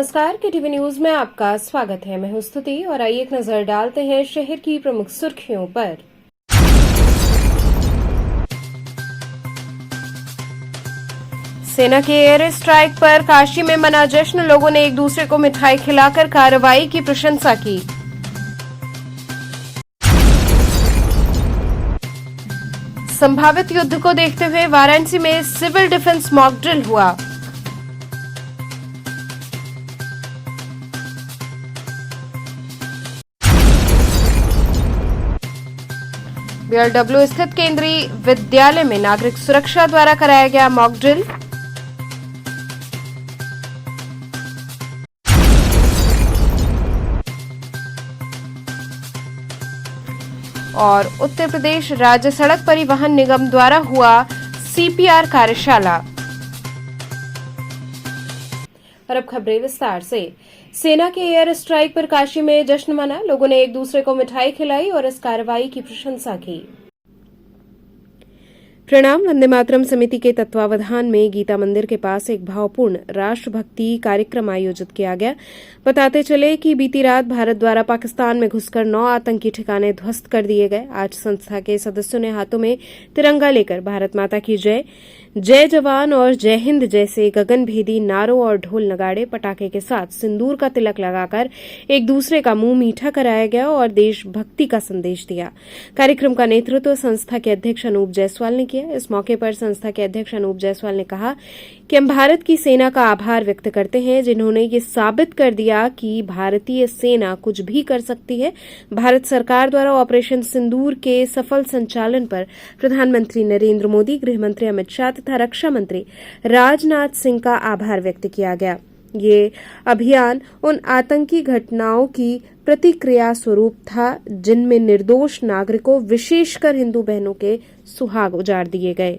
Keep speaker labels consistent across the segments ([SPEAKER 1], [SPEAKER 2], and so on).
[SPEAKER 1] नमस्कार के TV news में आपका स्वागत है। मैं हूं स्तुति और आइए एक नजर डालते हैं शहर की प्रमुख सुर्खियों पर। सेना के एयर स्ट्राइक पर काशी में मना जश्न, लोगों ने एक दूसरे को मिठाई खिलाकर कार्रवाई की प्रशंसा की। संभावित युद्ध को देखते हुए वाराणसी में सिविल डिफेंस मॉक ड्रिल हुआ। बीआरडब्ल्यू स्थित केंद्रीय विद्यालय में नागरिक सुरक्षा द्वारा कराया गया मॉक ड्रिल। और उत्तर प्रदेश राज्य सड़क परिवहन निगम द्वारा हुआ सीपीआर कार्यशाला। और अब खबरें विस्तार से। सेना के एयर स्ट्राइक पर काशी में जश्न मना, लोगों ने एक दूसरे को मिठाई खिलाई और इस कार्रवाई की प्रशंसा की। प्रणाम वंदे मातरम समिति के तत्वावधान में गीता मंदिर के पास एक भावपूर्ण राष्ट्रभक्ति कार्यक्रम आयोजित किया गया। बताते चले कि बीती रात भारत द्वारा पाकिस्तान में घुसकर 9 आतंकी ठिकाने ध्वस्त कर दिए गए। आज संस्था के सदस्यों ने हाथों में तिरंगा लेकर भारत माता की जय, जय जवान और जय हिंद जैसे गगनभेदी नारों और ढोल नगाड़े पटाखे के साथ सिंदूर का तिलक लगाकर एक दूसरे का मुंह मीठा कराया गया और देशभक्ति का संदेश दिया। कार्यक्रम का नेतृत्व संस्था के अध्यक्ष अनूप जायसवाल ने किया। इस मौके पर संस्था के अध्यक्ष अनूप जायसवाल ने कहा कि हम भारत की सेना का आभार व्यक्त करते हैं, जिन्होंने ये साबित कर दिया कि भारतीय सेना कुछ भी कर सकती है। भारत सरकार द्वारा ऑपरेशन सिंदूर के सफल संचालन पर प्रधानमंत्री नरेंद्र मोदी, गृह मंत्री अमित शाह तथा रक्षा मंत्री राजनाथ सिंह का आभार व्यक्त किया गया। ये अभियान उन आतंकी घटनाओं की प्रतिक्रिया स्वरूप था जिनमें निर्दोष नागरिकों, विशेषकर हिंदू बहनों के सुहाग उजाड़ दिए गए।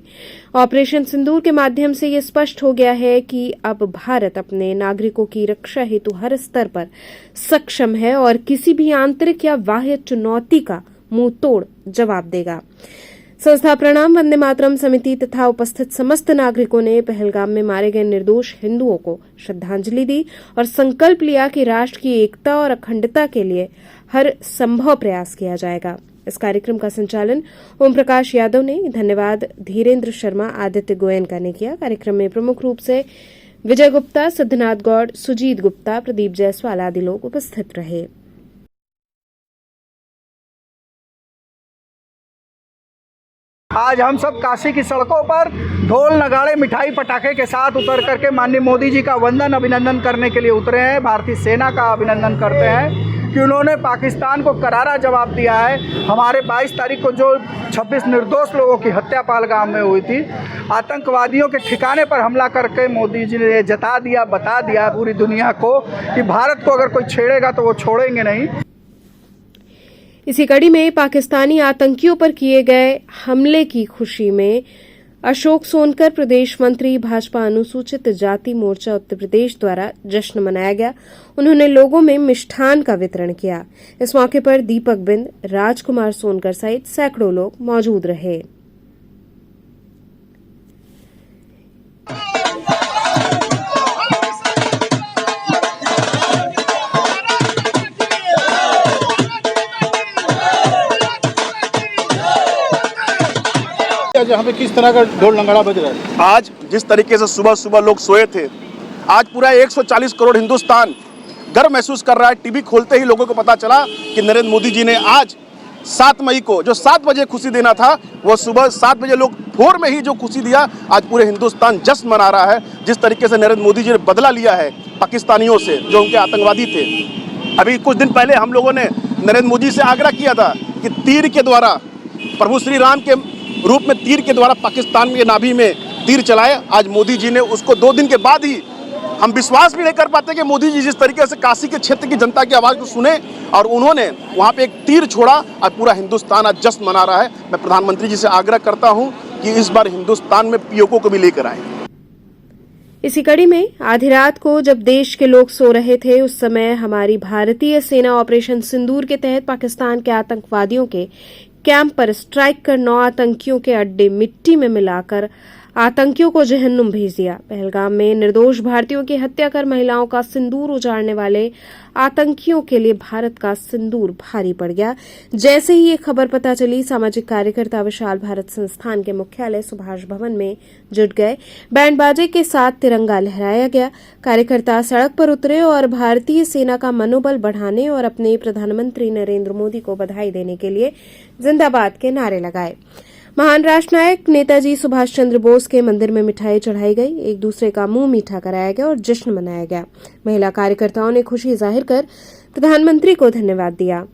[SPEAKER 1] ऑपरेशन सिंदूर के माध्यम से ये स्पष्ट हो गया है कि अब भारत अपने नागरिकों की रक्षा हेतु हर स्तर पर सक्षम है और किसी भी आंतरिक या बाह्य चुनौती का मुंह तोड़ जवाब देगा। संस्था प्रणाम वंदे मातरम समिति तथा उपस्थित समस्त नागरिकों ने पहलगाम में मारे गए निर्दोष हिंदुओं को श्रद्धांजलि दी और संकल्प लिया कि राष्ट्र की एकता और अखंडता के लिए हर संभव प्रयास किया जाएगा। इस कार्यक्रम का संचालन ओम प्रकाश यादव ने, धन्यवाद धीरेन्द्र शर्मा, आदित्य गोयनका ने किया। कार्यक्रम में प्रमुख रूप से विजय गुप्ता, सिद्धनाथ गौड़, सुजीत गुप्ता, प्रदीप जायसवाल आदि लोग उपस्थित रहे।
[SPEAKER 2] आज हम सब काशी की सड़कों पर ढोल नगाड़े मिठाई पटाखे के साथ उतर करके माननीय मोदी जी का वंदन अभिनंदन करने के लिए उतरे हैं। भारतीय सेना का अभिनंदन करते हैं कि उन्होंने पाकिस्तान को करारा जवाब दिया है। हमारे 22 तारीख को जो 26 निर्दोष लोगों की हत्या पहलगाम में हुई थी, आतंकवादियों के ठिकाने पर हमला करके मोदी जी ने जता दिया, बता दिया पूरी दुनिया को कि भारत को अगर कोई छेड़ेगा तो वो छोड़ेंगे नहीं।
[SPEAKER 1] इसी कड़ी में पाकिस्तानी आतंकियों पर किए गए हमले की खुशी में अशोक सोनकर, प्रदेश मंत्री भाजपा अनुसूचित जाति मोर्चा उत्तर प्रदेश द्वारा जश्न मनाया गया। उन्होंने लोगों में मिष्ठान का वितरण किया। इस मौके पर दीपक बिंद, राजकुमार सोनकर सहित सैकड़ों लोग मौजूद रहे।
[SPEAKER 3] यहाँ पे किस तरह का ढोल नगाड़ा बज रहा है?
[SPEAKER 4] आज जिस तरीके से सुबह सुबह लोग सोए थे, आज पूरा 140 करोड़ हिंदुस्तान गर्व महसूस कर रहा है। टीवी खोलते ही लोगों को पता चला कि नरेंद्र मोदी जी ने आज 7 मई को जो 7 बजे खुशी देना था, वो सुबह 7 बजे लोग भोर में ही जो खुशी दिया, आज पूरे हिंदुस्तान जश्न मना रहा है। जिस तरीके से नरेंद्र मोदी जी ने बदला लिया है पाकिस्तानियों से जो उनके आतंकवादी थे। अभी कुछ दिन पहले हम लोगों ने नरेंद्र मोदी से आग्रह किया था कि तीर के द्वारा, प्रभु श्री राम के रूप में तीर के द्वारा पाकिस्तान के नाभि में तीर चलाए। आज मोदी जी ने उसको 2 दिन के बाद ही, हम विश्वास भी नहीं कर पाते कि मोदी जी जिस तरीके से काशी के क्षेत्र की जनता की आवाज़ को सुने और उन्होंने वहाँ पे एक तीर छोड़ा। आज पूरा हिंदुस्तान आज जश्न मना रहा है। मैं प्रधानमंत्री जी से आग्रह करता हूँ कि इस बार हिंदुस्तान में पीओके को भी लेकर आए।
[SPEAKER 1] इसी कड़ी में आधी रात को जब देश के लोग सो रहे थे, उस समय हमारी भारतीय सेना ऑपरेशन सिंदूर के तहत पाकिस्तान के आतंकवादियों के कैंप पर स्ट्राइक कर 9 आतंकियों के अड्डे मिट्टी में मिलाकर आतंकियों को जहन्नुम भेज दिया। पहलगाम में निर्दोष भारतीयों की हत्या कर महिलाओं का सिंदूर उजाड़ने वाले आतंकियों के लिए भारत का सिंदूर भारी पड़ गया। जैसे ही ये खबर पता चली, सामाजिक कार्यकर्ता विशाल भारत संस्थान के मुख्यालय सुभाष भवन में जुट गए। बैंड बाजे के साथ तिरंगा लहराया गया। कार्यकर्ता सड़क पर उतरे और भारतीय सेना का मनोबल बढ़ाने और अपने प्रधानमंत्री नरेंद्र मोदी को बधाई देने के लिए जिंदाबाद के नारे लगाए। महान राष्ट्र नायक नेताजी सुभाष चंद्र बोस के मंदिर में मिठाई चढ़ाई गई, एक दूसरे का मुंह मीठा कराया गया और जश्न मनाया गया। महिला कार्यकर्ताओं ने खुशी जाहिर कर प्रधानमंत्री को धन्यवाद दिया।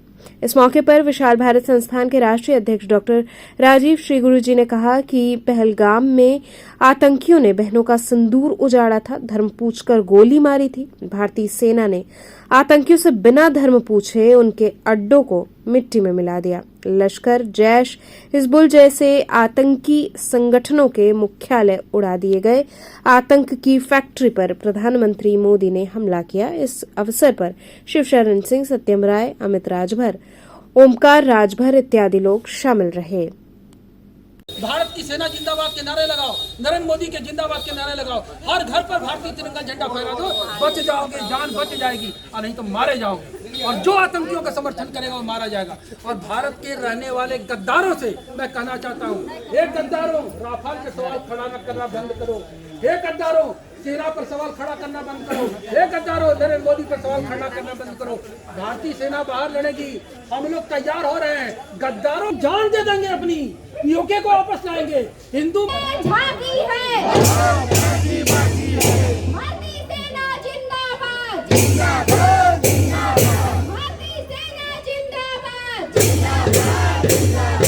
[SPEAKER 1] इस मौके पर विशाल भारत संस्थान के राष्ट्रीय अध्यक्ष डॉक्टर राजीव श्री गुरु जी ने कहा कि पहलगाम में आतंकियों ने बहनों का सिंदूर उजाड़ा था, धर्म पूछकर गोली मारी थी। भारतीय सेना ने आतंकियों से बिना धर्म पूछे उनके अड्डों को मिट्टी में मिला दिया। लश्कर, जैश, हिजबुल जैसे आतंकी संगठनों के मुख्यालय उड़ा दिए गए। आतंक की फैक्ट्री पर प्रधानमंत्री मोदी ने हमला किया। इस अवसर पर शिवशरण सिंह, सत्यम राय, अमित राजभर, ओमकार राजभर इत्यादि लोग शामिल रहे।
[SPEAKER 5] भारत की सेना जिंदाबाद के नारे लगाओ, नरेंद्र मोदी के जिंदाबाद के नारे लगाओ, हर घर पर भारतीय तिरंगा झंडा फहरा दो, बच जाओगे, जान बच जाएगी और नहीं तो मारे जाओगे। और जो आतंकियों का समर्थन करेगा वो मारा जाएगा। और भारत के रहने वाले गद्दारों से मैं कहना चाहता हूँ, हे गद्दारों, राफेल के सवाल खड़ा करना बंद करो। हे गद्दारों, सेना पर सवाल खड़ा करना बंद करो। हे गद्दारों, नरेंद्र मोदी पर सवाल खड़ा करना बंद करो। भारतीय सेना बाहर लड़ेगी, हम लोग तैयार हो रहे हैं। गद्दारों जान दे देंगे अपनी, पीओके को वापस लाएंगे। हिंदू
[SPEAKER 6] झांकी है, भारतीय सेना जिंदाबाद, जिंदाबाद, जिंदाबाद, भारतीय सेना जिंदाबाद, जिंदाबाद, जिंदाबाद,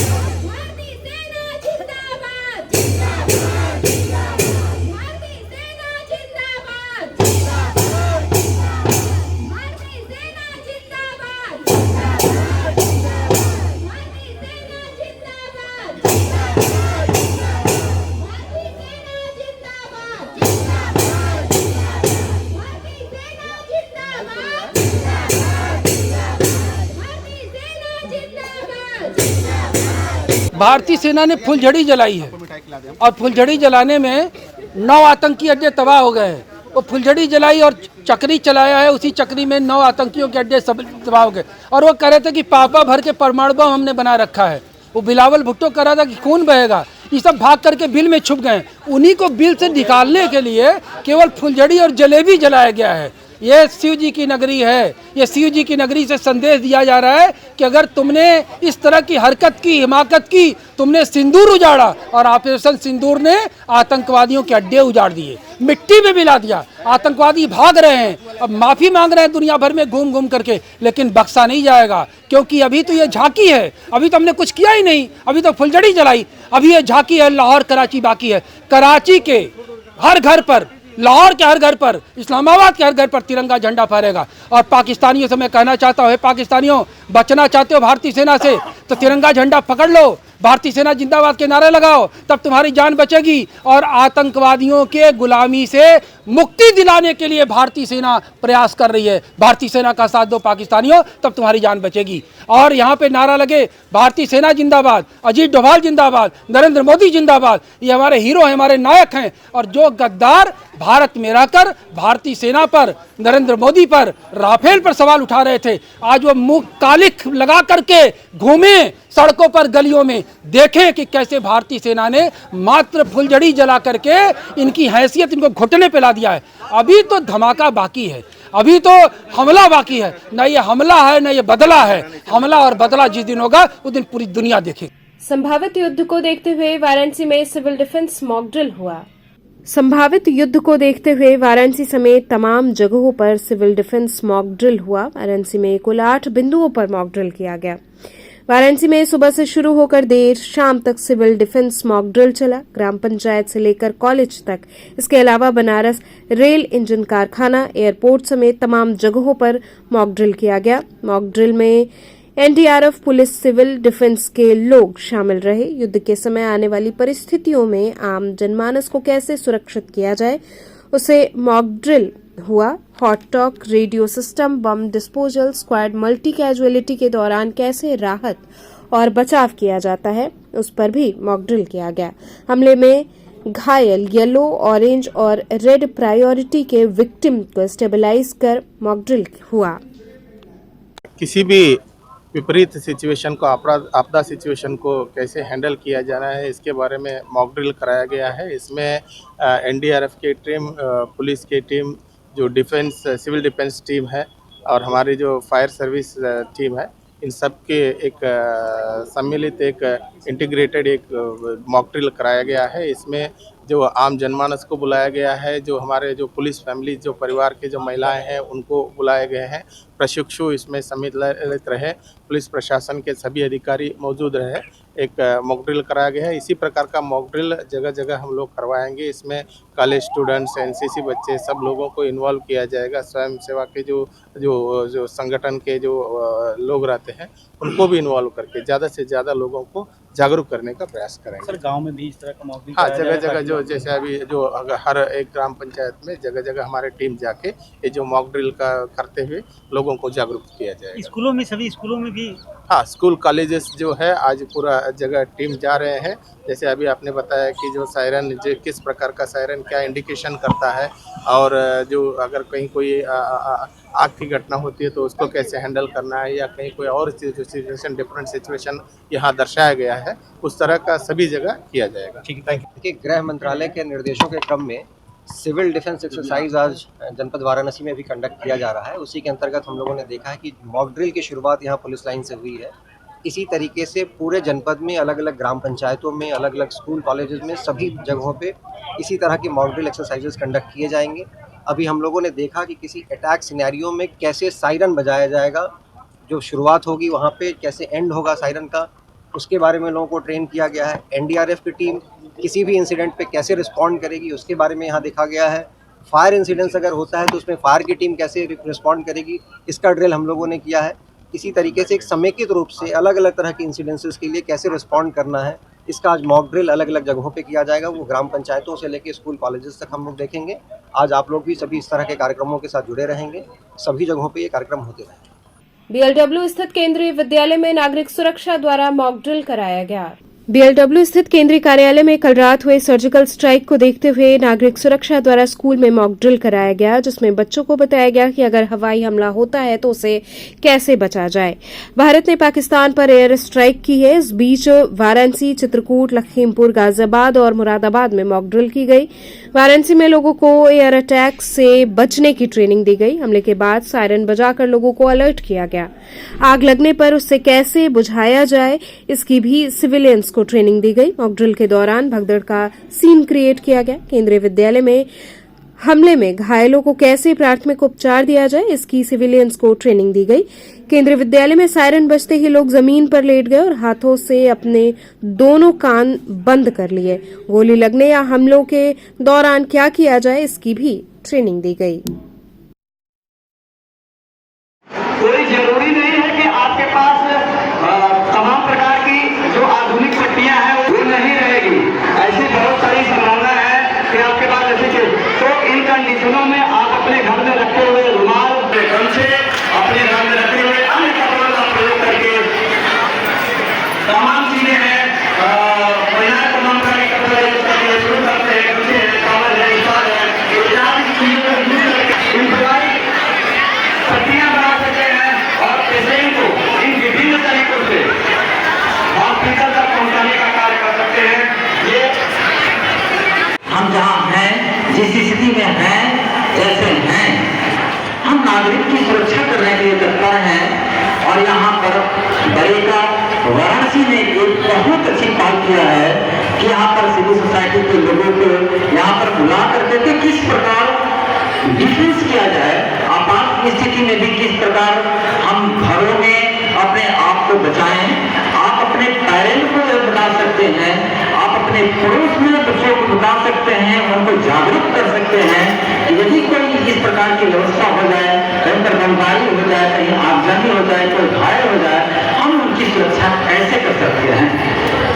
[SPEAKER 6] भारतीय सेना जिंदाबाद, जिंदाबाद, जिंदाबाद, भारतीय सेना जिंदाबाद, जिंदाबाद, जिंदाबाद, भारतीय सेना जिंदाबाद, जिंदाबाद, जिंदाबाद, भारतीय सेना जिंदाबाद, जिंदाबाद, जिंदाबाद, भारतीय सेना जिंदाबाद, जिंदाबाद, जिंदाबाद, भारतीय सेना जिंदाबाद, जिंदाबाद, जिंदाबाद, भारतीय सेना जिंदाबाद, जिंदाबाद।
[SPEAKER 5] भारतीय सेना ने फुलझड़ी जलाई है और फुलझड़ी जलाने में 9 आतंकी अड्डे तबाह हो गए हैं। वो फुलझड़ी जलाई और चक्री चलाया है, उसी चक्री में 9 आतंकियों के अड्डे सब तबाह हो गए। और वो कह रहे थे कि पापा भर के परमाणु बम हमने बना रखा है। वो बिलावल भुट्टो कह रहा था कि खून बहेगा। ये सब भाग करके बिल में छुप गए। उन्हीं को बिल से निकालने के लिए केवल फुलझड़ी और जलेबी जलाया गया है। ये शिव जी की नगरी है। ये शिव जी की नगरी से संदेश दिया जा रहा है कि अगर तुमने इस तरह की हरकत की, हिमाकत की, तुमने सिंदूर उजाड़ा और ऑपरेशन सिंदूर ने आतंकवादियों के अड्डे उजाड़ दिए, मिट्टी में मिला दिया। आतंकवादी भाग रहे हैं, अब माफी मांग रहे हैं दुनिया भर में घूम घूम करके, लेकिन बख्शा नहीं जाएगा। क्योंकि अभी तो ये झांकी है, अभी तो हमने कुछ किया ही नहीं, अभी तो फुलझड़ी जलाई। अभी ये झांकी है, लाहौर कराची बाकी है। कराची के हर घर पर, लाहौर के हर घर पर, इस्लामाबाद के हर घर पर तिरंगा झंडा फहरेगा। और पाकिस्तानियों से मैं कहना चाहता हूँ, पाकिस्तानियों, बचना चाहते हो भारतीय सेना से तो तिरंगा झंडा पकड़ लो, भारतीय सेना जिंदाबाद के नारे लगाओ, तब तुम्हारी जान बचेगी। और आतंकवादियों के गुलामी से मुक्ति दिलाने के लिए भारतीय सेना प्रयास कर रही है। भारतीय सेना का साथ दो पाकिस्तानियों, तब तुम्हारी जान बचेगी। और यहाँ पे नारा लगे, भारतीय सेना जिंदाबाद, अजीत डोभाल जिंदाबाद, नरेंद्र मोदी जिंदाबाद। ये हमारे हीरो हैं, हमारे नायक हैं। और जो गद्दार भारत में रहकर भारतीय सेना पर, नरेंद्र मोदी पर, राफेल पर सवाल उठा रहे थे, आज वो मुंह कालिख लगा करके घूमे सड़कों पर, गलियों में, देखें कि कैसे भारतीय सेना ने मात्र फुलझड़ी जला करके इनकी हैसियत, इनको घुटने पे ला दिया है। अभी तो धमाका बाकी है, अभी तो हमला बाकी है। न ये हमला है, न ये बदला है। हमला और बदला जिस दिन होगा उस दिन पूरी दुनिया देखेगी।
[SPEAKER 1] संभावित युद्ध को देखते हुए वाराणसी में सिविल डिफेंस मॉक ड्रिल हुआ। संभावित युद्ध को देखते हुए वाराणसी समेत तमाम जगहों पर सिविल डिफेंस मॉक ड्रिल हुआ। वाराणसी में कुल 8 बिंदुओं पर मॉक ड्रिल किया गया। वाराणसी में सुबह से शुरू होकर देर शाम तक सिविल डिफेंस मॉक ड्रिल चला, ग्राम पंचायत से लेकर कॉलेज तक। इसके अलावा बनारस रेल इंजन कारखाना, एयरपोर्ट समेत तमाम जगहों पर मॉक ड्रिल किया गया। मॉक ड्रिल में एनडीआरएफ, पुलिस, सिविल डिफेंस के लोग शामिल रहे। युद्ध के समय आने वाली परिस्थितियों में आम जनमानस को कैसे सुरक्षित किया जाए, उसे मॉक ड्रिल हुआ। Hot talk, radio system, bomb disposal squad, multi casualty के दौरान कैसे राहत और बचाव किया जाता है, उस पर भी मॉक ड्रिल किया गया। हमले में घायल येलो, ऑरेंज और रेड प्रायोरिटी के विक्टिम को स्टेबलाइज कर मॉक ड्रिल हुआ।
[SPEAKER 7] किसी भी विपरीत सिचुएशन को, आपदा सिचुएशन को कैसे हैंडल किया जाना है, इसके बारे में मॉक ड्रिल कराया गया है। इसमें एनडीआरएफ की टीम, पुलिस की टीम, जो डिफेंस सिविल डिफेंस टीम है और हमारी जो फायर सर्विस टीम है, इन सब के एक सम्मिलित एक इंटीग्रेटेड एक मॉक ड्रिल कराया गया है। इसमें जो आम जनमानस को बुलाया गया है, जो हमारे जो पुलिस फैमिली, जो परिवार के जो महिलाएं हैं, उनको बुलाए गए हैं। प्रशिक्षु इसमें सम्मिलित रहे, पुलिस प्रशासन के सभी अधिकारी मौजूद रहे। एक मॉक ड्रिल कराया गया है। इसी प्रकार का मॉक ड्रिल जगह जगह हम लोग करवाएंगे। इसमें कॉलेज स्टूडेंट्स, एनसीसी बच्चे, सब लोगों को इन्वॉल्व किया जाएगा। स्वयं सेवा के जो संगठन के जो लोग रहते हैं, उनको भी इन्वॉल्व करके ज़्यादा से ज़्यादा लोगों को जागरूक करने का प्रयास करेंगे।
[SPEAKER 3] सर, गांव में भी इस तरह का मॉक ड्रिल
[SPEAKER 7] हाँ, जगह जगह जो जैसे अभी जो हर एक ग्राम पंचायत में जगह जगह हमारे टीम जाके ये जो मॉक ड्रिल का करते हुए लोगों को जागरूक किया जाएगा।
[SPEAKER 3] स्कूलों में, सभी स्कूलों में भी?
[SPEAKER 7] हाँ, स्कूल कॉलेजेस जो है आज पूरा जगह टीम जा रहे हैं। जैसे अभी आपने बताया कि जो सायरन, जो किस प्रकार का सायरन क्या इंडिकेशन करता है, और जो अगर कहीं कोई आग की घटना होती है तो उसको कैसे हैंडल करना है, या कहीं कोई और सिचुएशन, डिफरेंट सिचुएशन यहाँ दर्शाया गया है, उस तरह का सभी जगह किया जाएगा।
[SPEAKER 3] ठीक है, थैंक यू।
[SPEAKER 8] गृह मंत्रालय के निर्देशों के क्रम में सिविल डिफेंस एक्सरसाइज आज जनपद वाराणसी में भी कंडक्ट किया जा रहा है। उसी के अंतर्गत हम लोगों ने देखा है कि मॉक ड्रिल की शुरुआत यहाँ पुलिस लाइन से हुई है। इसी तरीके से पूरे जनपद में अलग अलग ग्राम पंचायतों में, अलग अलग स्कूल कॉलेजेस में, सभी जगहों पे इसी तरह की मॉक ड्रिल एक्सरसाइजेस कंडक्ट किए जाएंगे। अभी हम लोगों ने देखा कि किसी अटैक सिनेरियो में कैसे सायरन बजाया जाएगा, जो शुरुआत होगी वहाँ पे कैसे एंड होगा सायरन का, उसके बारे में लोगों को ट्रेन किया गया है। एनडीआरएफ की टीम किसी भी इंसिडेंट पे कैसे रिस्पॉन्ड करेगी, उसके बारे में यहाँ देखा गया है। फायर इंसिडेंट्स अगर होता है तो उसमें फायर की टीम कैसे रिस्पॉन्ड करेगी, इसका ड्रिल हम लोगों ने किया है। इसी तरीके से एक समेकित रूप से अलग अलग तरह के इंसिडेंसेस के लिए कैसे रिस्पॉन्ड करना है, इसका आज मॉक ड्रिल अलग अलग जगहों पे किया जाएगा। वो ग्राम पंचायतों से लेकर स्कूल कॉलेजेस तक हम लोग देखेंगे। आज आप लोग भी सभी इस तरह के कार्यक्रमों के साथ जुड़े रहेंगे। सभी जगहों पे ये कार्यक्रम होते रहेंगे।
[SPEAKER 1] बीएलडब्ल्यू स्थित केंद्रीय विद्यालय में नागरिक सुरक्षा द्वारा मॉक ड्रिल कराया गया। बीएलडब्ल्यू स्थित केंद्रीय कार्यालय में कल रात हुए सर्जिकल स्ट्राइक को देखते हुए नागरिक सुरक्षा द्वारा स्कूल में मॉक ड्रिल कराया गया, जिसमें बच्चों को बताया गया कि अगर हवाई हमला होता है तो उसे कैसे बचा जाए। भारत ने पाकिस्तान पर एयर स्ट्राइक की है। इस बीच वाराणसी, चित्रकूट, लखीमपुर, गाजियाबाद और मुरादाबाद में मॉक ड्रिल की गई। वाराणसी में लोगों को एयर अटैक से बचने की ट्रेनिंग दी गई। हमले के बाद सायरन बजाकर लोगों को अलर्ट किया गया। आग लगने पर उससे कैसे बुझाया जाए, इसकी भी सिविलियंस को ट्रेनिंग दी गई। मॉक ड्रिल के दौरान भगदड़ का सीन क्रिएट किया गया। केंद्रीय विद्यालय में हमले में घायलों को कैसे प्राथमिक उपचार दिया जाए, इसकी सिविलियंस को ट्रेनिंग दी गई। केंद्रीय विद्यालय में सायरन बजते ही लोग जमीन पर लेट गए और हाथों से अपने दोनों कान बंद कर लिए। गोली लगने या हमलों के दौरान क्या किया जाए, इसकी भी ट्रेनिंग दी गई।
[SPEAKER 9] कोई जरूरी नहीं है कि आपके पास तमाम प्रकार की जो आधुनिक पट्टियां हैं वो नहीं रहेगी। ऐसी बहुत सारी संभावना है कि आपके पास ऐसी, तो इन कंडीशनों में आप अपने घर में रखे हुए रुमाल, गमछे, अपने घर में रखे हुए अन्य कपड़ों का प्रयोग करके तमाम चीजें हैं, महिलाएं तमाम तरह के कपड़े यूज करके शुरू करते हैं, गमछे है, कावल है, इशार है, इत्यादि चीजों का यूज करके इंतजारी पट्टियां बना सकते हैं और पेशेंट को इन विभिन्न तरीकों से हॉस्पिटल तक पहुंचाने का कार्य कर सकते हैं। ये
[SPEAKER 10] हम जहाँ हैं, जिस स्थिति में हैं, जैसे हैं, हम नागरिक की सुरक्षा करने के लिए तत्पर हैं। और यहाँ पर बरेका वाराणसी ने एक बहुत अच्छी पहल किया है कि यहाँ पर सिविल सोसाइटी के लोगों को यहाँ पर बुला करके के किस प्रकार डिफेंस किया जाए, आपात स्थिति में भी किस प्रकार हम घरों में अपने आप को बचाएं। आप अपने पेरेंट को बता सकते हैं, आप अपने पड़ोस में बच्चों को बता सकते हैं, उनको जागरूक कर सकते हैं। यदि कोई इस प्रकार की व्यवस्था हो जाए, कहीं पर बमबारी हो जाए, कहीं आगजनी हो जाए, कोई घायल हो जाए, हम उनकी सुरक्षा कैसे कर सकते हैं।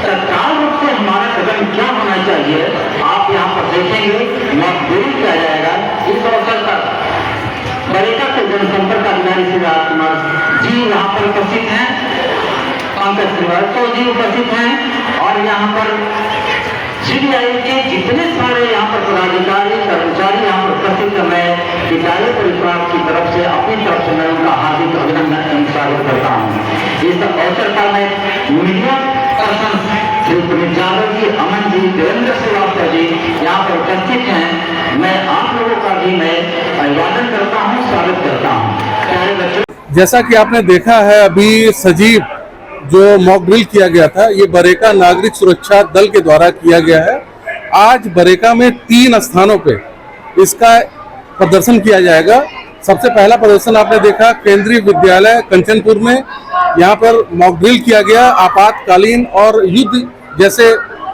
[SPEAKER 10] तत्काल रूप से हमारा कदम क्या होना चाहिए, आप यहाँ पर देखेंगे मॉक ड्रिल किया जाएगा। इस अवसर पर बरेका के जनसंपर्क अधिकारी श्री राजकुमार जी यहाँ पर उपस्थित हैं, 5 श्रीवास्तव जी उपस्थित हैं, और यहाँ पर CBI के जितने सारे यहाँ पर पदाधिकारी कर्मचारी यहाँ पर उपस्थित हैं, मैं विद्यालय परिवार की तरफ से अपनी तरफ से मैं उनका हार्दिक अभिनंदन एवं स्वागत करता हूँ। इस अवसर पर मैं मीडिया पर्सन श्री पुनीत यादव जी, अमन जी, देवेंद्र श्रीवास्तव जी यहाँ पर उपस्थित हैं, मैं आप लोगों का भी मैं अभिवादन करता हूँ, स्वागत करता हूँ। प्यारे बच्चों,
[SPEAKER 7] जैसा कि आपने देखा है अभी सजीव जो मॉक ड्रिल किया गया था, ये बरेका नागरिक सुरक्षा दल के द्वारा किया गया है। आज बरेका में 3 स्थानों पे इसका प्रदर्शन किया जाएगा। सबसे पहला प्रदर्शन आपने देखा केंद्रीय विद्यालय कंचनपुर में, यहाँ पर मॉक ड्रिल किया गया। आपातकालीन और युद्ध जैसे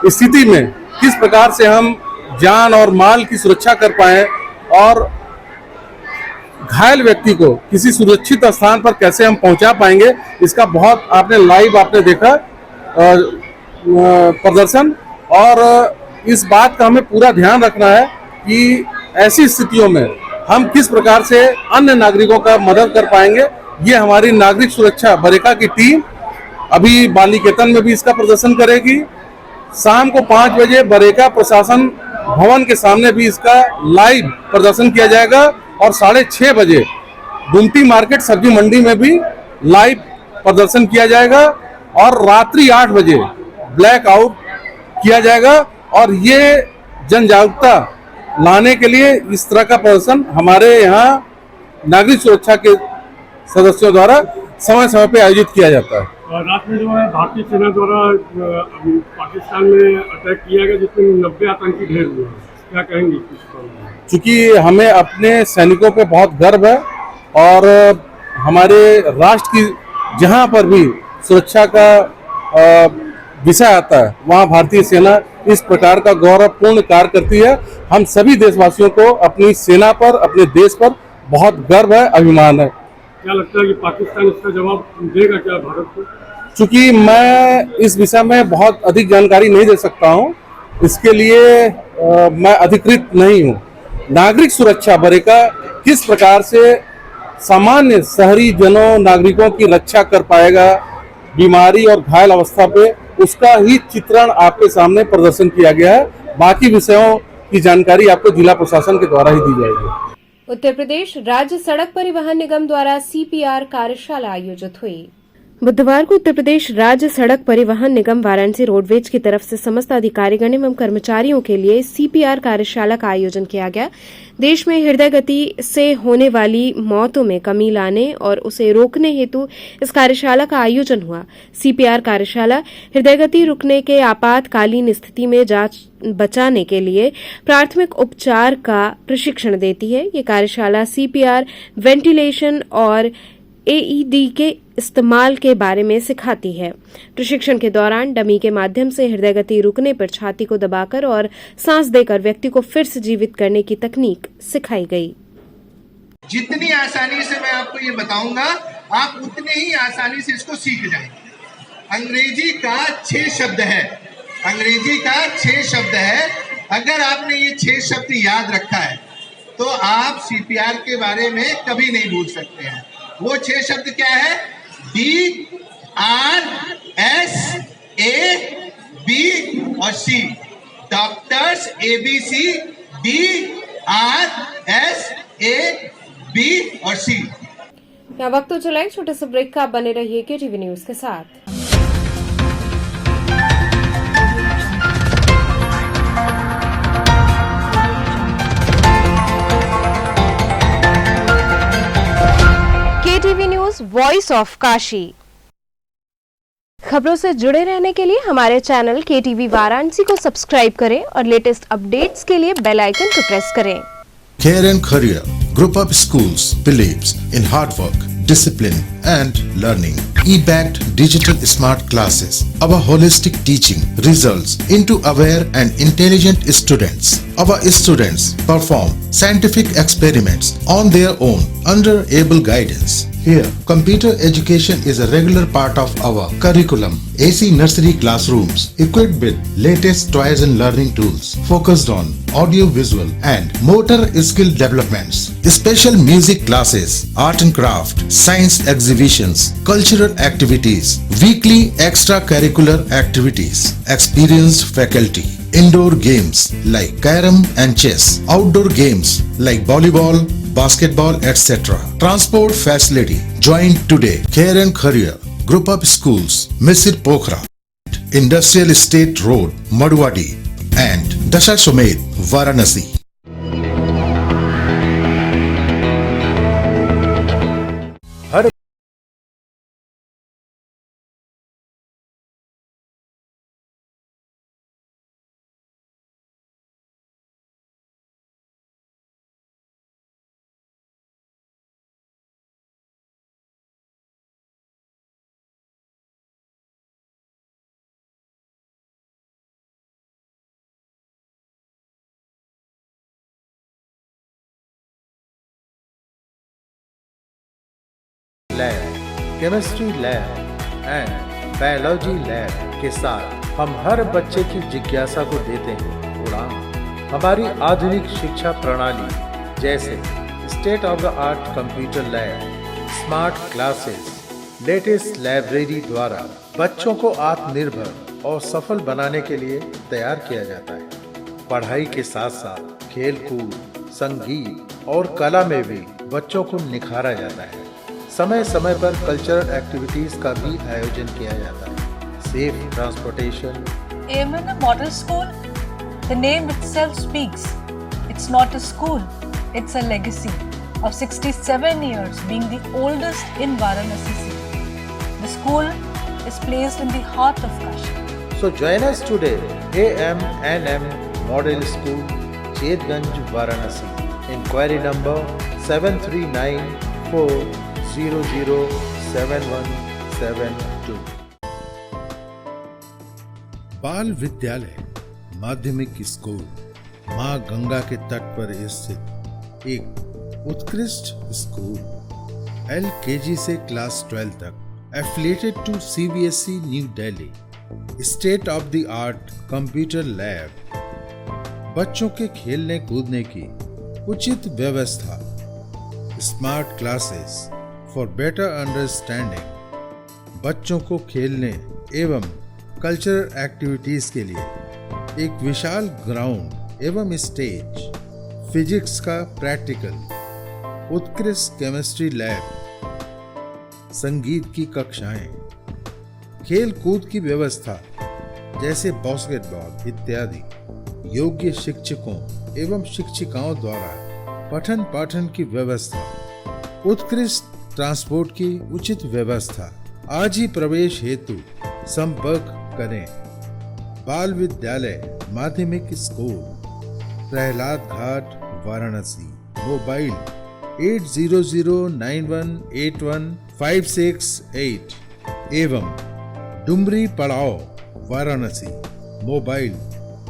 [SPEAKER 7] स्थिति में किस प्रकार से हम जान और माल की सुरक्षा कर पाए और घायल व्यक्ति को किसी सुरक्षित स्थान पर कैसे हम पहुंचा पाएंगे, इसका बहुत आपने लाइव आपने देखा प्रदर्शन। और इस बात का हमें पूरा ध्यान रखना है कि ऐसी स्थितियों में हम किस प्रकार से अन्य नागरिकों का मदद कर पाएंगे। ये हमारी नागरिक सुरक्षा बरेका की टीम अभी बालिकेतन में भी इसका प्रदर्शन करेगी। शाम को 5 बजे बरेका प्रशासन भवन के सामने भी इसका लाइव प्रदर्शन किया जाएगा और 6:30 बजे गुमटी मार्केट सब्जी मंडी में भी लाइव प्रदर्शन किया जाएगा और रात्रि 8 बजे ब्लैक आउट किया जाएगा। और ये जन जागरूकता लाने के लिए इस तरह का प्रदर्शन हमारे यहाँ नागरिक सुरक्षा के सदस्यों द्वारा समय समय पे आयोजित किया जाता है।
[SPEAKER 11] रात में जो है भारतीय सेना द्वारा पाकिस्तान में अटैक किया गया जिसमें 90 आतंकी ढेर हुए, क्या कहेंगे?
[SPEAKER 7] चूंकि हमें अपने सैनिकों पे बहुत गर्व है और हमारे राष्ट्र की जहां पर भी सुरक्षा का विषय आता है वहां भारतीय सेना इस प्रकार का गौरवपूर्ण कार्य करती है। हम सभी देशवासियों को अपनी सेना पर, अपने देश पर बहुत गर्व है, अभिमान है।
[SPEAKER 11] क्या लगता है कि पाकिस्तान इसका जवाब देगा क्या भारत को?
[SPEAKER 7] चूंकि मैं इस विषय में बहुत अधिक जानकारी नहीं दे सकता हूं, इसके लिए मैं अधिकृत नहीं हूं। नागरिक सुरक्षा बरेका किस प्रकार से सामान्य शहरी जनों नागरिकों की रक्षा कर पाएगा बीमारी और घायल अवस्था पे, उसका ही चित्रण आपके सामने प्रदर्शन किया गया है। बाकी विषयों की जानकारी आपको जिला प्रशासन के द्वारा ही दी जाएगी।
[SPEAKER 1] उत्तर प्रदेश राज्य सड़क परिवहन निगम द्वारा CPR कार्यशाला आयोजित हुई। बुधवार को उत्तर प्रदेश राज्य सड़क परिवहन निगम वाराणसी रोडवेज की तरफ से समस्त अधिकारीगण एवं कर्मचारियों के लिए CPR कार्यशाला का आयोजन किया गया। देश में हृदय गति से होने वाली मौतों में कमी लाने और उसे रोकने हेतु इस कार्यशाला का आयोजन हुआ। CPR कार्यशाला हृदय गति रुकने के आपातकालीन स्थिति में बचाने के लिए प्राथमिक उपचार का प्रशिक्षण देती है। ये कार्यशाला CPR, वेंटिलेशन और AED के इस्तेमाल के बारे में सिखाती है। प्रशिक्षण के दौरान डमी के माध्यम से हृदय गति रुकने पर छाती को दबाकर और सांस देकर व्यक्ति को फिर से जीवित करने की तकनीक सिखाई गई।
[SPEAKER 12] जितनी आसानी से मैं आपको ये बताऊंगा, आप उतने ही आसानी से इसको सीख जाएंगे। अंग्रेजी का 6 शब्द है, अंग्रेजी का 6 शब्द है। अगर आपने ये 6 शब्द याद रखा है तो आप CPR के बारे में कभी नहीं भूल सकते हैं। वो 6 शब्द क्या है? DRSAB और C, डॉक्टर्स ABC, DRSAB और C।
[SPEAKER 1] यहाँ वक्त तो चला एक छोटे से ब्रेक का, बने रहिए KTV न्यूज के साथ। KTV news voice of Kashi. खबरों से जुड़े रहने के लिए हमारे चैनल KTV वाराणसी को सब्सक्राइब करें और लेटेस्ट अपडेट्स के लिए बेल आइकन को प्रेस करें।
[SPEAKER 13] Care and Career Group of Schools believes in hard work, discipline and learning. E-backed digital smart classes. Our holistic teaching results into aware and intelligent students. Our students perform scientific experiments on their own under able guidance. Here, computer education is a regular part of our curriculum. AC nursery classrooms equipped with latest toys and learning tools focused on audio visual and motor skill developments. Special music classes, art and craft, science exhibitions, cultural activities, weekly extracurricular activities, experienced faculty, indoor games like carom and chess, outdoor games like volleyball, basketball, etc. Transport facility. Join today. Care and Career Group of Schools, Misir Pokhara, Industrial Estate Road, Madwadi, and Dashasomed, Varanasi.
[SPEAKER 7] Lab, chemistry lab and biology lab के साथ हम हर बच्चे की जिज्ञासा को देते हैं उड़ान। हमारी आधुनिक शिक्षा प्रणाली जैसे state of the art computer lab, smart classes, latest library द्वारा बच्चों को आत्मनिर्भर और सफल बनाने के लिए तैयार किया जाता है। पढ़ाई के साथ साथ खेल कूद, संगीत और कला में भी बच्चों को निखारा जाता है। समय समय पर कल्चरल एक्टिविटीज का भी आयोजन किया जाता है। Safe transportation.
[SPEAKER 14] AMN Model School, the name itself speaks. It's not a school, it's a legacy of 67 years being the oldest in Varanasi city. The school is placed in the heart of Kashi.
[SPEAKER 7] So join us today, AMNM Model School, Chetganj, Varanasi. Inquiry number 7394007172.
[SPEAKER 13] बाल विद्यालय माध्यमिक school मां गंगा के तट पर स्थित एक उत्कृष्ट स्कूल LKG से क्लास 12 तक affiliated to CBSE New Delhi. State of the art computer lab, बच्चों के खेलने कूदने की उचित व्यवस्था, smart classes for better understanding, बच्चों को खेलने एवं कल्चरल एक्टिविटीज के लिए एक विशाल ग्राउंड एवं स्टेज, फिजिक्स का प्रैक्टिकल, उत्कृष्ट केमिस्ट्री लैब, संगीत की कक्षाएं, खेल कूद की व्यवस्था जैसे बास्केटबॉल इत्यादि, योग्य शिक्षकों एवं शिक्षिकाओं द्वारा पठन पाठन की व्यवस्था, उत्कृष्ट ट्रांसपोर्ट की उचित व्यवस्था। आज ही प्रवेश हेतु संपर्क करें। बाल विद्यालय माध्यमिक स्कूल, प्रहलाद घाट, वाराणसी। मोबाइल 8009181568 एवं डुमरी पड़ाव, वाराणसी। मोबाइल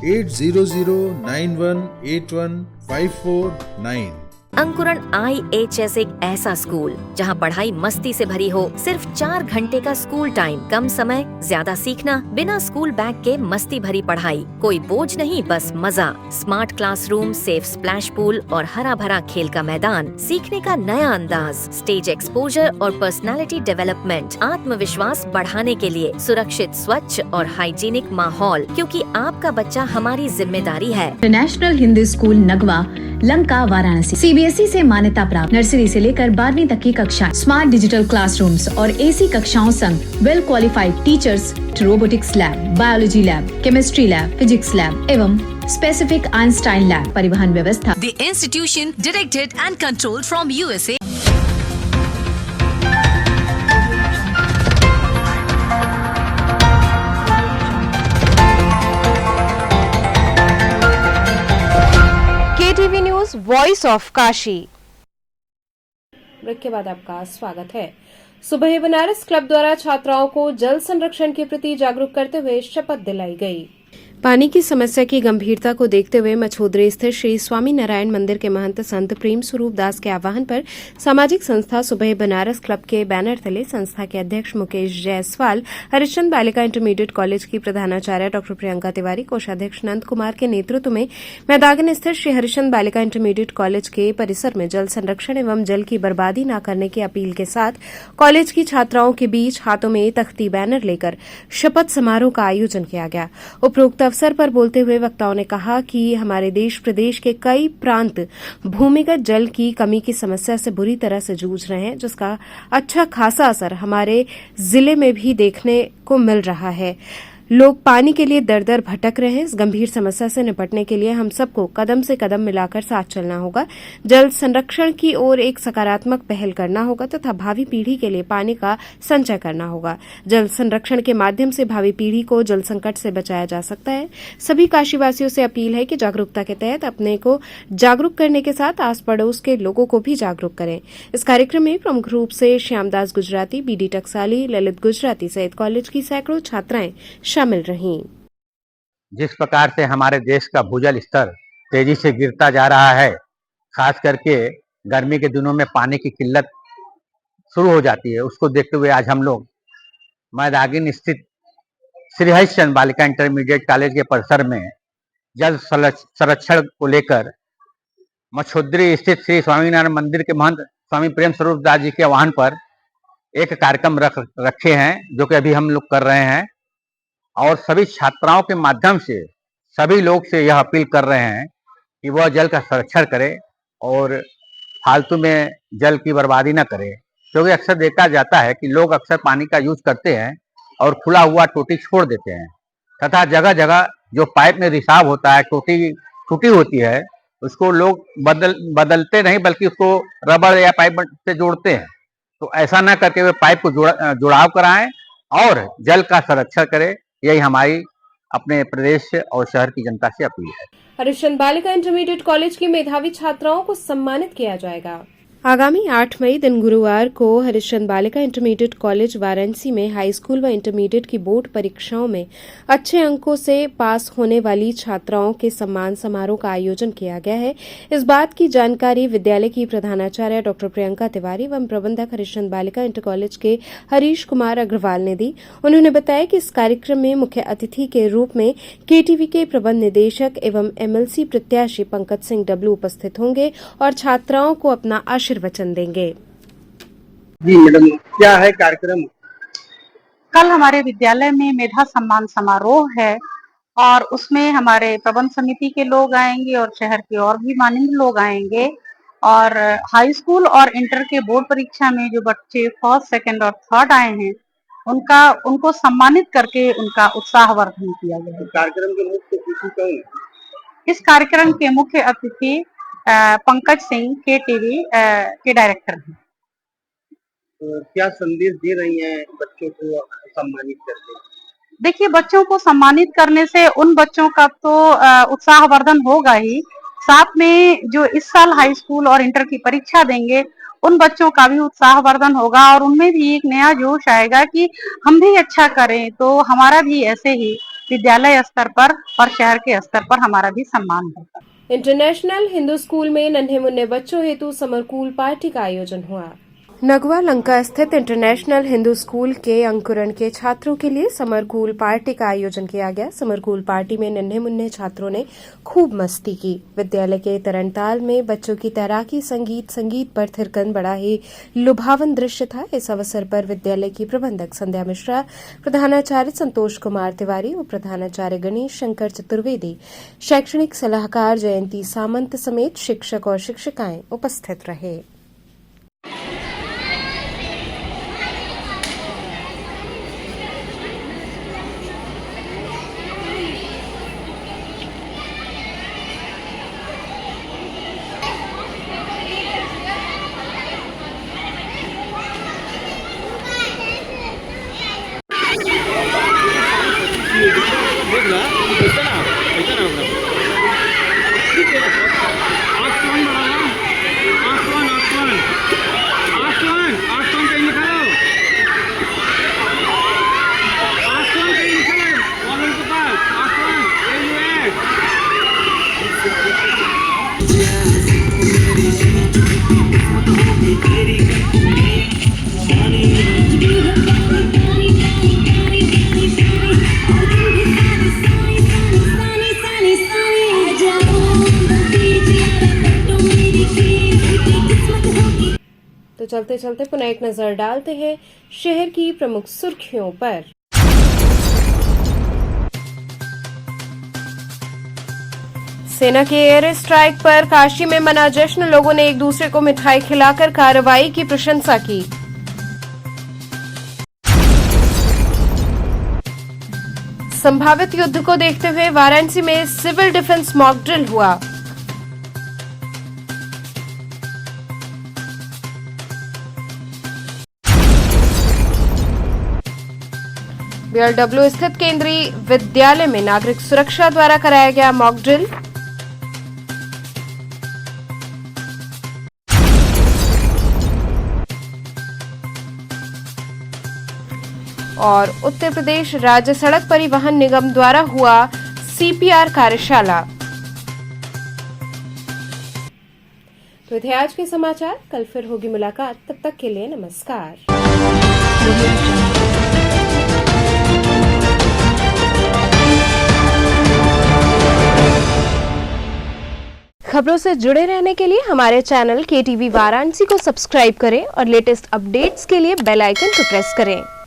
[SPEAKER 13] 8009181549।
[SPEAKER 15] अंकुरण IHS एक ऐसा स्कूल जहां पढ़ाई मस्ती से भरी हो। सिर्फ 4 घंटे का स्कूल टाइम, कम समय, ज्यादा सीखना, बिना स्कूल बैग के मस्ती भरी पढ़ाई, कोई बोझ नहीं, बस मजा। Smart classroom, safe splash pool और हरा भरा खेल का मैदान, सीखने का नया अंदाज, स्टेज एक्सपोजर और पर्सनालिटी डेवलपमेंट, आत्मविश्वास बढ़ाने के लिए सुरक्षित, स्वच्छ और हाइजीनिक माहौल, क्योंकि आपका बच्चा हमारी जिम्मेदारी है।
[SPEAKER 16] International Hindi school Nagwa, Lanka, Varanasi. CBSE से मान्यता प्राप्त नर्सरी से लेकर 12वीं तक की कक्षा, स्मार्ट डिजिटल क्लासरूम्स और AC कक्षाओं संग well qualified teachers, robotics lab, biology lab, chemistry lab, physics lab एवं स्पेसिफिक आइंस्टाइन लैब, परिवहन व्यवस्था।
[SPEAKER 17] The institution directed and controlled from USA.
[SPEAKER 1] KTV news, voice of Kashi. ब्रेक के बाद आपका स्वागत है। सुबह बनारस क्लब द्वारा छात्राओं को जल संरक्षण के प्रति जागरूक करते हुए शपथ दिलाई गई। पानी की समस्या की गंभीरता को देखते हुए मछोदरी स्थित श्री स्वामी नारायण मंदिर के महंत संत प्रेम स्वरूप दास के आह्वान पर सामाजिक संस्था सुबह बनारस क्लब के बैनर तले संस्था के अध्यक्ष मुकेश जायसवाल, हरिश्चंद्र बालिका इंटरमीडिएट कॉलेज की प्रधानाचार्य डॉ प्रियंका तिवारी, कोषाध्यक्ष नंद कुमार के नेतृत्व में मैदान स्थित श्री हरिश्चंद्र बालिका इंटरमीडिएट कॉलेज के परिसर में जल संरक्षण एवं जल की बर्बादी न करने की अपील के साथ कॉलेज की छात्राओं के बीच हाथों में तख्ती बैनर लेकर शपथ समारोह का आयोजन किया गया। उपरोक्त अवसर पर बोलते हुए वक्ताओं ने कहा कि हमारे देश प्रदेश के कई प्रांत भूमिगत जल की कमी की समस्या से बुरी तरह से जूझ रहे हैं, जिसका अच्छा खासा असर हमारे जिले में भी देखने को मिल रहा है। लोग पानी के लिए दर दर भटक रहे हैं। इस गंभीर समस्या से निपटने के लिए हम सबको कदम से कदम मिलाकर साथ चलना होगा। जल संरक्षण की ओर एक सकारात्मक पहल करना होगा तथा भावी पीढ़ी के लिए पानी का संचय करना होगा। जल संरक्षण के माध्यम से भावी पीढ़ी को जल संकट से बचाया जा सकता है। सभी काशीवासियों से अपील है कि जागरूकता के तहत अपने को जागरूक करने के साथ आस पड़ोस के लोगों को भी जागरूक करें। इस कार्यक्रम में प्रमुख रूप से श्यामदास गुजराती, बीडी टकसाली, ललित गुजराती सहित कॉलेज की सैकड़ों छात्राएं शामिल रहीं।
[SPEAKER 18] जिस प्रकार से हमारे देश का भूजल स्तर तेजी से गिरता जा रहा है, खास करके गर्मी के दिनों में पानी की किल्लत शुरू हो जाती है, उसको देखते हुए आज हम लोग मैदागिन स्थित श्री हरिश्चंद्र बालिका इंटरमीडिएट कॉलेज के परिसर में जल संरक्षण को लेकर मछोद्री स्थित श्री स्वामीनारायण मंदिर के महंत स्वामी प्रेम स्वरूप दास जी के आह्वान पर एक कार्यक्रम रखे हैं, जो कि अभी हम लोग कर रहे हैं। और सभी छात्राओं के माध्यम से सभी लोग से यह अपील कर रहे हैं कि वह जल का संरक्षण करें और फालतू में जल की बर्बादी न करें, क्योंकि अक्सर देखा जाता है कि लोग अक्सर पानी का यूज करते हैं और खुला हुआ टोटी छोड़ देते हैं तथा जगह जगह जो पाइप में रिसाव होता है, टोटी टूटी होती है, उसको लोग बदलते नहीं बल्कि उसको रबड़ या पाइप से जोड़ते हैं। तो ऐसा न करके वे पाइप को जुड़ाव कराएं और जल का संरक्षण करें। यही हमारी अपने प्रदेश और शहर की जनता से अपील है।
[SPEAKER 1] हरिश्चंद्र बालिका इंटरमीडिएट कॉलेज की मेधावी छात्राओं को सम्मानित किया जाएगा। आगामी 8 मई दिन गुरुवार को हरिश्चंद्र बालिका इंटरमीडिएट कॉलेज वाराणसी में हाई स्कूल व इंटरमीडिएट की बोर्ड परीक्षाओं में अच्छे अंकों से पास होने वाली छात्राओं के सम्मान समारोह का आयोजन किया गया है। इस बात की जानकारी विद्यालय की प्रधानाचार्य डॉ प्रियंका तिवारी एवं प्रबंधक हरिश्चंद्र बालिका इंटर कॉलेज के हरीश कुमार अग्रवाल ने दी। उन्होंने बताया कि इस कार्यक्रम में मुख्य अतिथि के रूप में केटीवी के प्रबंध निदेशक एवं एमएलसी प्रत्याशी पंकज सिंह डब्लू उपस्थित होंगे और छात्राओं को अपना आशीर्वचन देंगे।
[SPEAKER 2] जी मैडम, क्या है कार्यक्रम?
[SPEAKER 19] कल हमारे विद्यालय में मेधा सम्मान समारोह है और उसमें हमारे प्रबंध समिति के लोग आएंगे और शहर के और भी माननीय लोग आएंगे और हाई स्कूल और इंटर के बोर्ड परीक्षा में जो बच्चे फर्स्ट, सेकंड और थर्ड आए हैं उनको सम्मानित करके उनका उत्साहवर्धन किया गया।
[SPEAKER 2] कार्यक्रम के मुख्य अतिथि कौन है?
[SPEAKER 19] इस कार्यक्रम के मुख्य अतिथि पंकज सिंह केटीवी के डायरेक्टर हैं।
[SPEAKER 2] क्या संदेश दे रही हैं बच्चों को सम्मानित करके?
[SPEAKER 19] देखिए, बच्चों को सम्मानित करने से उन बच्चों का तो उत्साहवर्धन होगा ही, साथ में जो इस साल हाई स्कूल और इंटर की परीक्षा देंगे उन बच्चों का भी उत्साहवर्धन होगा और उनमें भी एक नया जोश आएगा कि हम भी अच्छा करें तो हमारा भी ऐसे ही विद्यालय स्तर पर और शहर के स्तर पर हमारा भी सम्मान होगा।
[SPEAKER 1] इंटरनेशनल हिंदू स्कूल में नन्हे मुन्ने बच्चों हेतु समर कूल पार्टी का आयोजन हुआ। नगवा लंका स्थित इंटरनेशनल हिंदू स्कूल के अंकुरण के छात्रों के लिए समर कूल पार्टी का आयोजन किया गया। समर कूल पार्टी में नन्हे मुन्ने छात्रों ने खूब मस्ती की। विद्यालय के तरणताल में बच्चों की तैराकी, संगीत पर थिरकन बड़ा ही लुभावन दृश्य था। इस अवसर पर विद्यालय की प्रबंधक संध्या मिश्रा, प्रधानाचार्य संतोष कुमार तिवारी, उप प्रधानाचार्य गणेश शंकर चतुर्वेदी, शैक्षणिक सलाहकार जयंती सामंत समेत शिक्षक और शिक्षिकाएं उपस्थित रहे। तो चलते चलते पुनः एक नजर डालते हैं शहर की प्रमुख सुर्खियों पर। सेना के एयर स्ट्राइक पर काशी में मना जश्न, लोगों ने एक दूसरे को मिठाई खिलाकर कार्रवाई की प्रशंसा की। संभावित युद्ध को देखते हुए वाराणसी में सिविल डिफेंस मॉक ड्रिल हुआ। बीएलडब्ल्यू स्थित केंद्रीय विद्यालय में नागरिक सुरक्षा द्वारा कराया गया मॉक ड्रिल। और उत्तर प्रदेश राज्य सड़क परिवहन निगम द्वारा हुआ सीपीआर कार्यशाला। तो थे आज के समाचार, कल फिर होगी मुलाकात, तब तक के लिए नमस्कार। खबरों से जुड़े रहने के लिए हमारे चैनल KTV वाराणसी को सब्सक्राइब करें और लेटेस्ट अपडेट्स के लिए बेल आइकन को प्रेस करें।